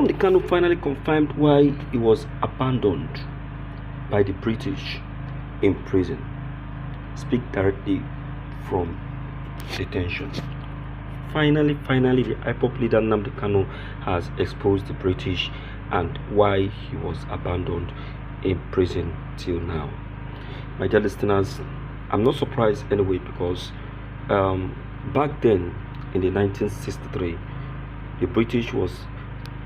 Nnamdi Kanu finally confirmed why he was abandoned by the British in prison. Speak directly from detention. Finally, the IPOP leader Nnamdi Kanu has exposed the British and why he was abandoned in prison till now. My dear listeners, I'm not surprised anyway, because back then in the 1963, the British was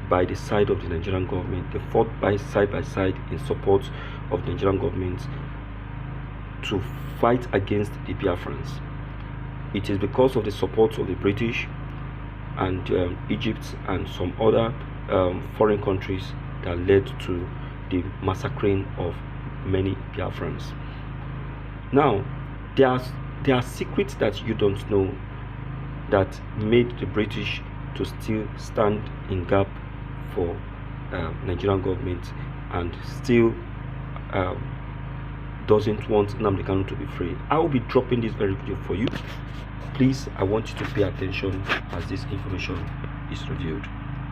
by the side of the Nigerian government. They fought side by side in support of the Nigerian government to fight against the Biafrans. It is because of the support of the British and Egypt and some other foreign countries that led to the massacring of many Biafrans. Now, there are secrets that you don't know that made the British to still stand in gap for Nigerian government and still doesn't want Nnamdi Kanu to be free. I will be dropping this very video for you. Please, I want you to pay attention as this information is revealed.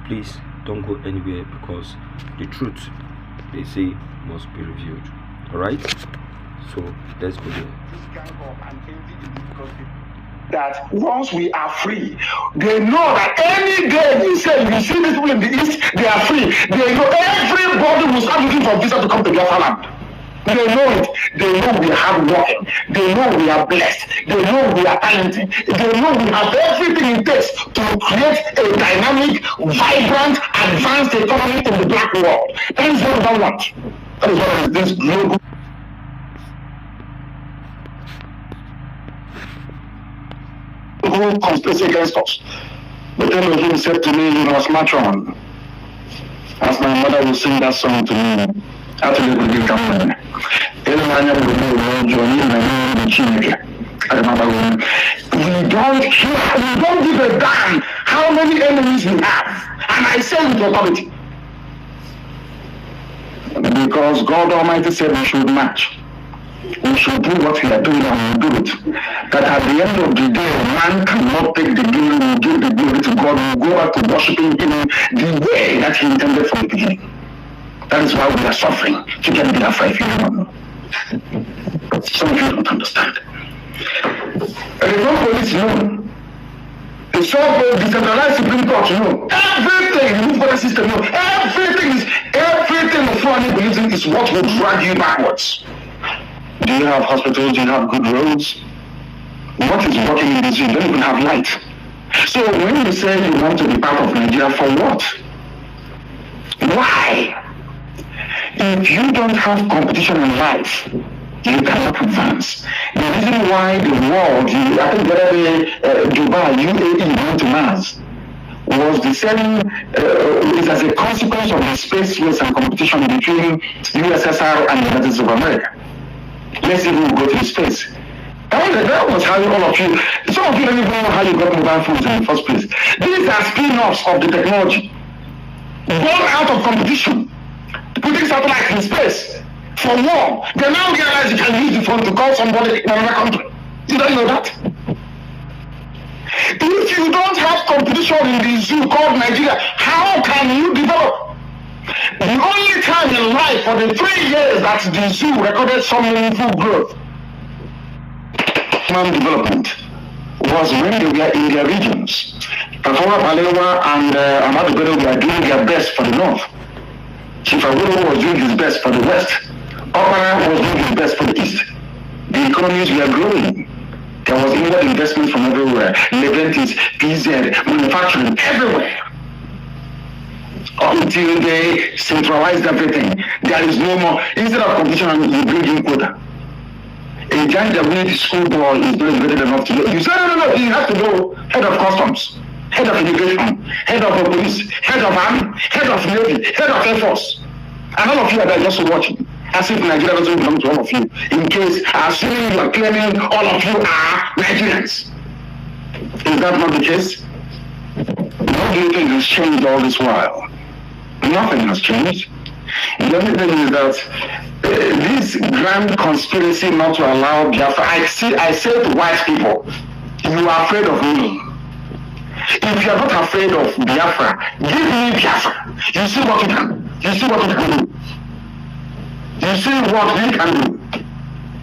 Please don't go anywhere, because the truth, they say, must be revealed. Alright? So let's go there. That once we are free, they know that any day you say you see these people in the east, they are free. They know everybody will start looking for visa to come to Biafra land. They know it. They know we are hardworking. They know we are blessed. They know we are talented. They know we have everything it takes to create a dynamic, vibrant, advanced economy in the black world. That is what we don't want. That is what this global conspiracy against us. But then he said to me, you must march on. As my mother will sing that song to me. Actually, we will come in. We don't give a damn how many enemies we have. And I say with authority. Because God Almighty said we should march. We should do what we are doing, and we do it. That at the end of the day, man cannot take the glory, we give the glory to God, we go back to worshiping Him the way that He intended from the beginning. That is why we are suffering to get Biafra, if you don't know. Some of you don't understand. The Reform Police know. The so-called decentralized Supreme Court know. Everything, the new system know. Everything the Fulani believes in is what will drag you backwards. Do you have hospitals? Do you have good roads? What is working in this? You don't even have light. So when you say you want to be part of Nigeria, for what? Why? If you don't have competition in life, you cannot advance. The reason why the world, I think whether Dubai, UAE went to Mars, was the same, is as a consequence of the space race and competition between USSR and the United States of America. Let's even go to the space. That was how all of you, some of you don't even know how you got mobile phones in the first place. These are spin-offs of the technology. Born out of competition. Putting satellites in space for war. They now realize you can use the phone to call somebody in another country. You don't know that? If you don't have competition in the zoo called Nigeria, how can you develop? The only time in life for the 3 years that the zoo recorded some meaningful growth, human development, was when they were in their regions. Tafawa Balewa and Ahmadu Bello were doing their best for the north. Chief Awolowo was doing his best for the west. Okara was doing his best for the east. The economies were growing. There was inward investment from everywhere. Leventis, PZ, manufacturing, everywhere. Until they centralized everything. There is no more. Instead of competition, you bring in quota. A giant that went to school boy is not educated enough to know. You say, no, you have to go head of customs, head of immigration, head of the police, head of army, head of navy, head of air force. And all of you are there just watching, as if Nigeria doesn't belong to all of you. In case, assuming you are claiming all of you are Nigerians. Is that not the case? What do you think has changed all this while? Nothing has changed. The only thing is that this grand conspiracy not to allow Biafra, I say to white people, you are afraid of me. If you are not afraid of Biafra, give me Biafra. You see what you can. You see what you can do. You see what we can do.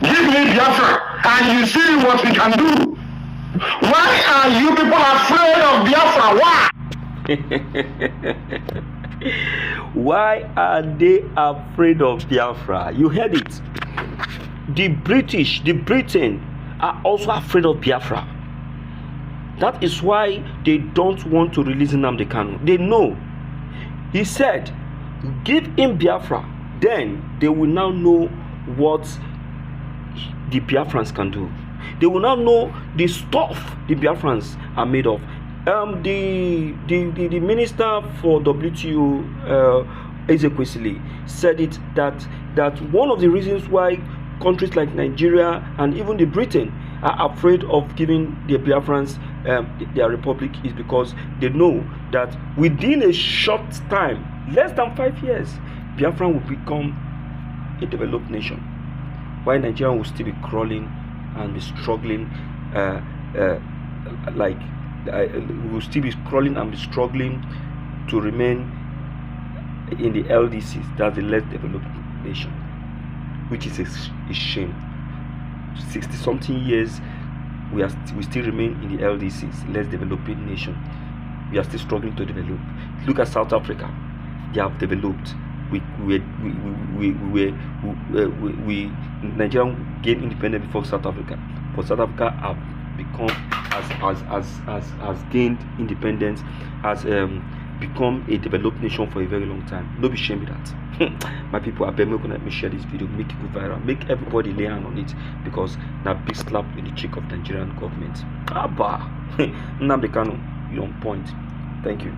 Give me Biafra, and you see what we can do. Why are you people afraid of Biafra? Why? Why are they afraid of Biafra? You heard it. The British, the Britain are also afraid of Biafra. That is why they don't want to release Nnamdi Kanu. They know. He said, give him Biafra. Then they will now know what the Biafrans can do. They will now know the stuff the Biafrans are made of. The minister for WTO, Ezekwesili, said it that one of the reasons why countries like Nigeria and even the Britain are afraid of giving the Biafrans their republic is because they know that within a short time, less than 5 years, Biafra will become a developed nation, while Nigeria will still be crawling and be struggling, we will still be crawling and be struggling to remain in the LDCs, that's the less developed nation, which is a shame. 60-something years, we still remain in the LDCs, less developing nation. We are still struggling to develop. Look at South Africa; they have developed. Nigeria gained independence before South Africa, but South Africa have become has gained independence, has become a developed nation for a very long time. Don't be ashamed of that. My people, I beg you, let me share this video, make it go viral, make everybody lay hand on it, because that big slap in the cheek of the Nigerian government. Nnamdi Kanu, you're on point. Thank you.